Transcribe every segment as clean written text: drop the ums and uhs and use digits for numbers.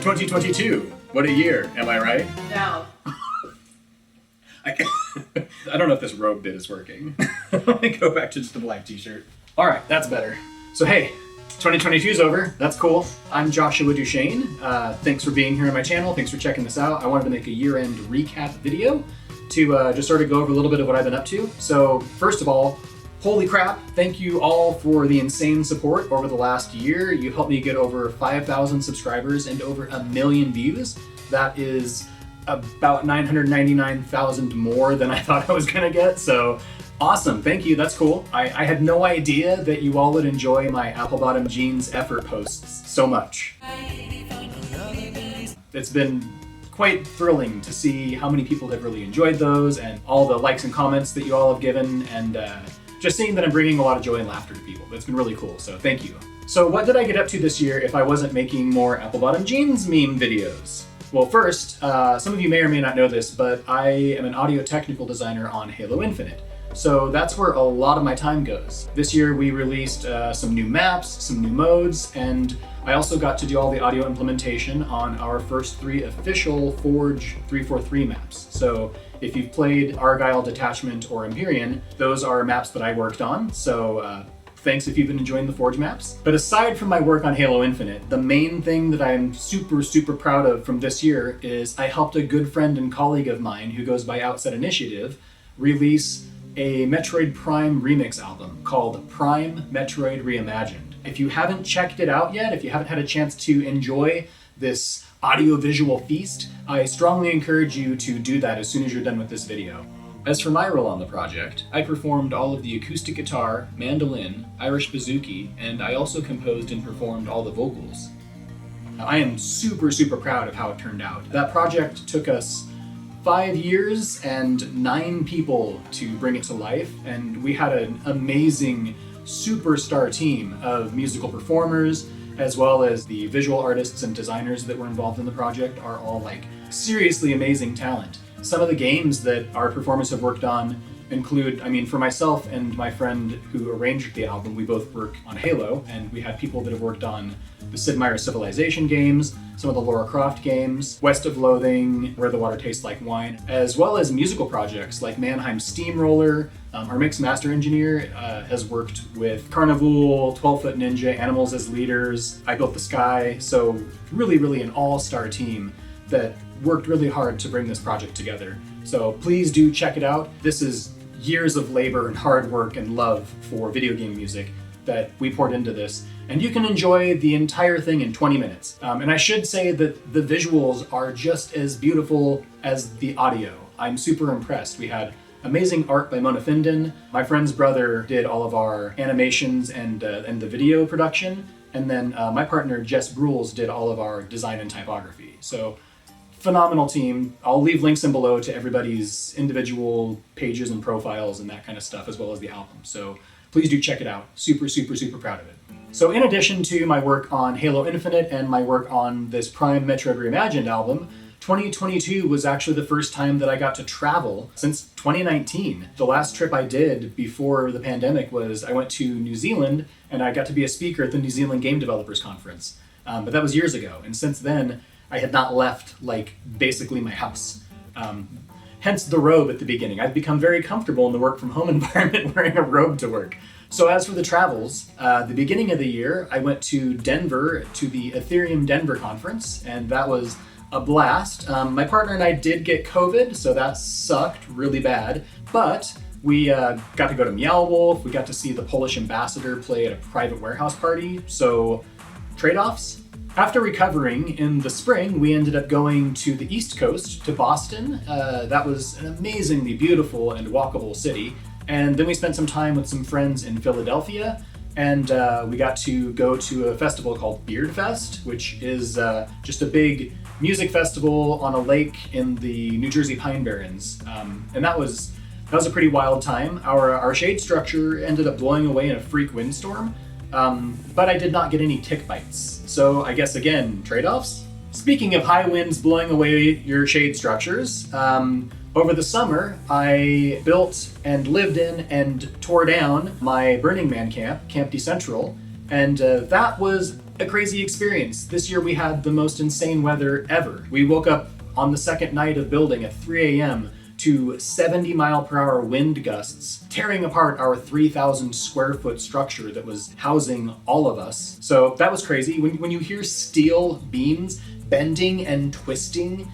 2022. What a year, am I right? No. I don't know if this robe bit is working. Let me go back to just the black t-shirt. All right, that's better. So hey, 2022 is over. That's cool. I'm Joshua Duchesne. Thanks for being here on my channel. Thanks for checking this out. I wanted to make a year-end recap video to just sort of go over a little bit of what I've been up to. So first of all, holy crap, thank you all for the insane support over the last year. You helped me get over 5,000 subscribers and over 1 million views. That is about 999,000 more than I thought I was gonna get, so awesome, thank you, that's cool. I had no idea that you all would enjoy my apple bottom jeans effort posts so much. It's been quite thrilling to see how many people have really enjoyed those and all the likes and comments that you all have given, and just seeing that I'm bringing a lot of joy and laughter to people. It's been really cool, so thank you. So what did I get up to this year if I wasn't making more apple bottom jeans meme videos? Well, first, some of you may or may not know this, but I am an audio technical designer on Halo Infinite. So that's where a lot of my time goes. This year we released some new maps, some new modes, and I also got to do all the audio implementation on our first 3 official Forge 343 maps. So if you've played Argyle, Detachment, or Empyrean, those are maps that I worked on. So thanks if you've been enjoying the Forge maps. But aside from my work on Halo Infinite, the main thing that I'm super proud of from this year is I helped a good friend and colleague of mine who goes by Outset Initiative release a Metroid Prime remix album called Prime Metroid Reimagined. If you haven't checked it out yet, if you haven't had a chance to enjoy this audio-visual feast, I strongly encourage you to do that as soon as you're done with this video. As for my role on the project, I performed all of the acoustic guitar, mandolin, Irish bouzouki, and I also composed and performed all the vocals. I am super proud of how it turned out. That project took us 5 years and 9 people to bring it to life, and we had an amazing superstar team of musical performers, as well as the visual artists and designers that were involved in the project are all like seriously amazing talent. Some of the games that our performers have worked on include, for myself and my friend who arranged the album, we both work on Halo, and we had people that have worked on the Sid Meier's Civilization games, some of the Lara Croft games, West of Loathing, Where the Water Tastes Like Wine, as well as musical projects like Mannheim Steamroller. Our mix master engineer has worked with Carnival, 12 Foot Ninja, Animals as Leaders, I Built the Sky, so really an all-star team that worked really hard to bring this project together. So please do check it out. This is years of labor and hard work and love for video game music that we poured into this, and you can enjoy the entire thing in 20 minutes. And I should say that the visuals are just as beautiful as the audio. I'm super impressed. We had amazing art by Mona Finden. My friend's brother did all of our animations and the video production, and then my partner Jess Brules did all of our design and typography. So phenomenal team. I'll leave links in below to everybody's individual pages and profiles and that kind of stuff, as well as the album. So please do check it out. Super proud of it. So in addition to my work on Halo Infinite and my work on this Prime Metroid Reimagined album, 2022 was actually the first time that I got to travel since 2019. The last trip I did before the pandemic was I went to New Zealand and I got to be a speaker at the New Zealand Game Developers Conference. But that was years ago, and since then I had not left basically my house. Hence the robe at the beginning. I've become very comfortable in the work from home environment wearing a robe to work. So as for the travels, the beginning of the year, I went to Denver to the Ethereum Denver conference, and that was a blast. My partner and I did get COVID, so that sucked really bad, but we got to go to Meow Wolf, we got to see the Polish ambassador play at a private warehouse party, so trade-offs. After recovering in the spring, we ended up going to the East Coast, to Boston. That was an amazingly beautiful and walkable city. And then we spent some time with some friends in Philadelphia, and we got to go to a festival called Beard Fest, which is just a big music festival on a lake in the New Jersey Pine Barrens. And that was a pretty wild time. Our shade structure ended up blowing away in a freak windstorm, but I did not get any tick bites. So I guess, again, trade-offs? Speaking of high winds blowing away your shade structures, over the summer, I built and lived in and tore down my Burning Man camp, Camp Decentral, and that was a crazy experience. This year we had the most insane weather ever. We woke up on the second night of building at 3 a.m. to 70-mile-per-hour wind gusts, tearing apart our 3,000 square foot structure that was housing all of us. So that was crazy. When you hear steel beams bending and twisting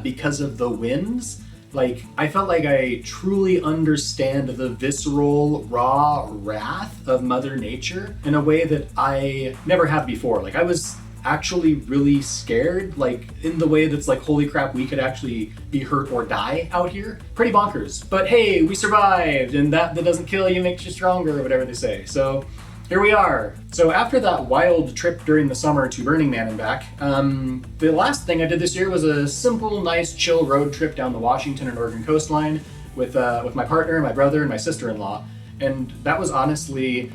because of the winds, like, I felt like I truly understand the visceral, raw wrath of Mother Nature in a way that I never have before. Like, I was actually really scared, like, in the way that's like, holy crap, we could actually be hurt or die out here. Pretty bonkers. But hey, we survived, and that doesn't kill you makes you stronger, or whatever they say. So here we are. So after that wild trip during the summer to Burning Man and back, the last thing I did this year was a simple, nice, chill road trip down the Washington and Oregon coastline with my partner, my brother, and my sister-in-law. And that was honestly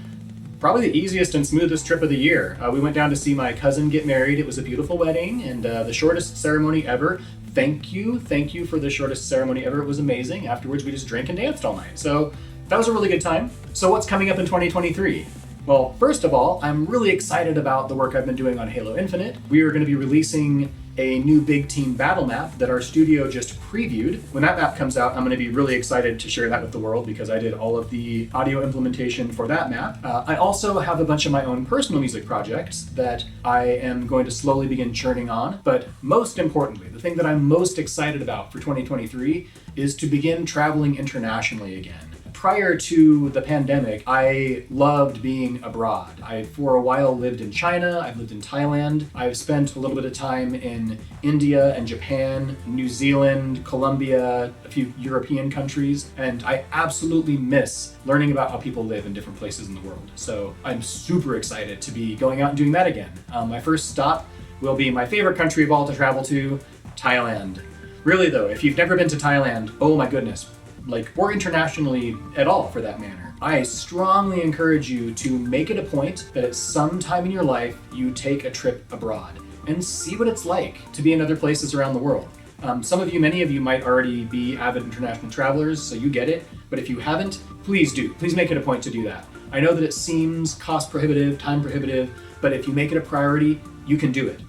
probably the easiest and smoothest trip of the year. We went down to see my cousin get married. It was a beautiful wedding and the shortest ceremony ever. Thank you for the shortest ceremony ever. It was amazing. Afterwards, we just drank and danced all night. So that was a really good time. So what's coming up in 2023? Well, first of all, I'm really excited about the work I've been doing on Halo Infinite. We are going to be releasing a new big team battle map that our studio just previewed. When that map comes out, I'm going to be really excited to share that with the world because I did all of the audio implementation for that map. I also have a bunch of my own personal music projects that I am going to slowly begin churning on. But most importantly, the thing that I'm most excited about for 2023 is to begin traveling internationally again. Prior to the pandemic, I loved being abroad. I, for a while, lived in China, I've lived in Thailand, I've spent a little bit of time in India and Japan, New Zealand, Colombia, a few European countries, and I absolutely miss learning about how people live in different places in the world. So I'm super excited to be going out and doing that again. My first stop will be my favorite country of all to travel to, Thailand. Really though, if you've never been to Thailand, oh my goodness, like, or internationally at all for that matter, I strongly encourage you to make it a point that at some time in your life you take a trip abroad and see what it's like to be in other places around the world. Many of you might already be avid international travelers, so you get it, but if you haven't, please do. Please make it a point to do that. I know that it seems cost prohibitive, time prohibitive, but if you make it a priority, you can do it.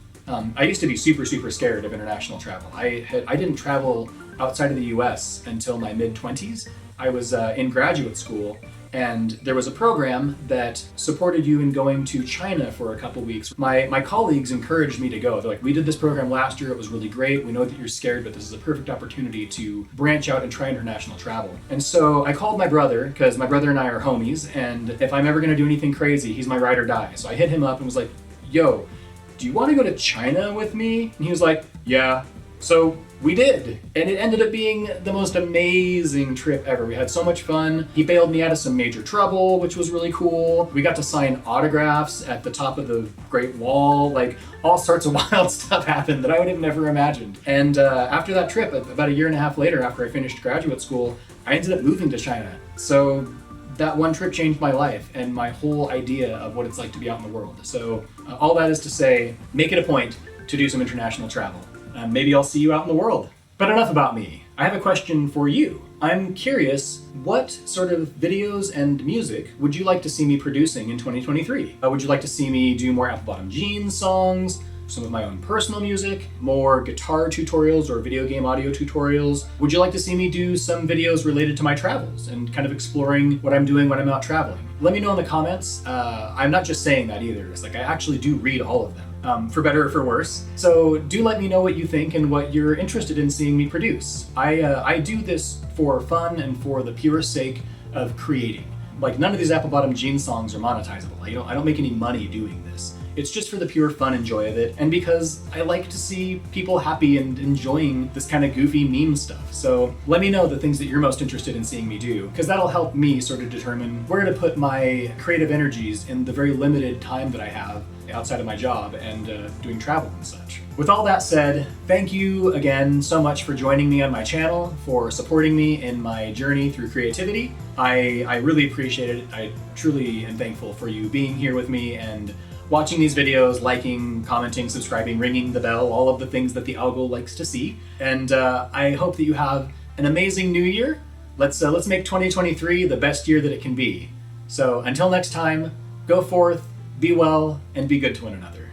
I used to be super scared of international travel. I didn't travel outside of the US until my mid-20s. I was in graduate school, and there was a program that supported you in going to China for a couple weeks. My colleagues encouraged me to go. They're like, we did this program last year, it was really great. We know that you're scared, but this is a perfect opportunity to branch out and try international travel. And so I called my brother, because my brother and I are homies, and if I'm ever gonna do anything crazy, he's my ride or die. So I hit him up and was like, yo, do you wanna go to China with me? And he was like, yeah. So we did, and it ended up being the most amazing trip ever. We had so much fun. He bailed me out of some major trouble, which was really cool. We got to sign autographs at the top of the Great Wall. Like, all sorts of wild stuff happened that I would have never imagined. And after that trip, about a year and a half later, after I finished graduate school, I ended up moving to China. So that one trip changed my life and my whole idea of what it's like to be out in the world. So all that is to say, make it a point to do some international travel. Maybe I'll see you out in the world. But enough about me. I have a question for you. I'm curious, what sort of videos and music would you like to see me producing in 2023? Would you like to see me do more Apple Bottom Jeans songs, some of my own personal music, more guitar tutorials or video game audio tutorials? Would you like to see me do some videos related to my travels and kind of exploring what I'm doing when I'm out traveling? Let me know in the comments. I'm not just saying that either. It's like I actually do read all of them. For better or for worse. So do let me know what you think and what you're interested in seeing me produce. I do this for fun and for the pure sake of creating. Like, none of these Apple Bottom Jeans songs are monetizable. I don't make any money doing this. It's just for the pure fun and joy of it, and because I like to see people happy and enjoying this kind of goofy meme stuff. So let me know the things that you're most interested in seeing me do, because that'll help me sort of determine where to put my creative energies in the very limited time that I have outside of my job and doing travel and such. With all that said, thank you again so much for joining me on my channel, for supporting me in my journey through creativity. I really appreciate it. I truly am thankful for you being here with me and watching these videos, liking, commenting, subscribing, ringing the bell, all of the things that the algo likes to see. And I hope that you have an amazing new year. Let's make 2023 the best year that it can be. So until next time, go forth, be well, and be good to one another.